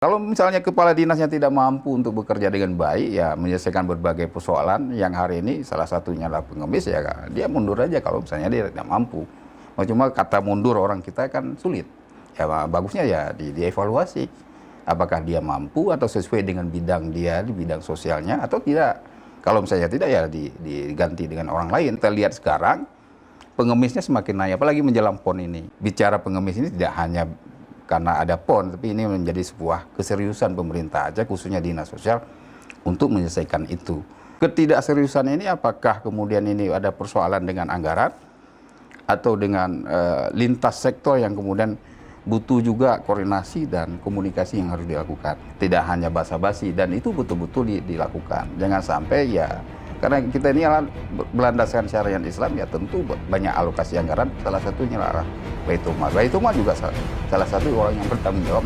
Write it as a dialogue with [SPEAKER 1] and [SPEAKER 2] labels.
[SPEAKER 1] Kalau misalnya kepala dinasnya tidak mampu untuk bekerja dengan baik, ya menyelesaikan berbagai persoalan yang hari ini salah satunya adalah pengemis, ya dia mundur aja kalau misalnya dia tidak mampu. Cuma kata mundur orang kita kan sulit. Ya bagusnya ya dievaluasi. Apakah dia mampu atau sesuai dengan bidang dia, di bidang sosialnya atau tidak. Kalau misalnya tidak ya diganti dengan orang lain. Kita lihat sekarang pengemisnya semakin naik, apalagi menjelang PON ini. Bicara pengemis ini tidak hanya karena ada PON, tapi ini menjadi sebuah keseriusan pemerintah aja, khususnya dinas sosial, untuk menyelesaikan itu. Ketidakseriusan ini apakah kemudian ini ada persoalan dengan anggaran, atau dengan lintas sektor yang kemudian butuh juga koordinasi dan komunikasi yang harus dilakukan. Tidak hanya basa-basi, dan itu betul-betul dilakukan. Jangan sampai ya, karena kita ini berlandaskan syariat Islam, ya tentu banyak alokasi anggaran, salah satunya adalah Baitul Mal. Baitul Mal juga salah satu orang yang bertanggung jawab.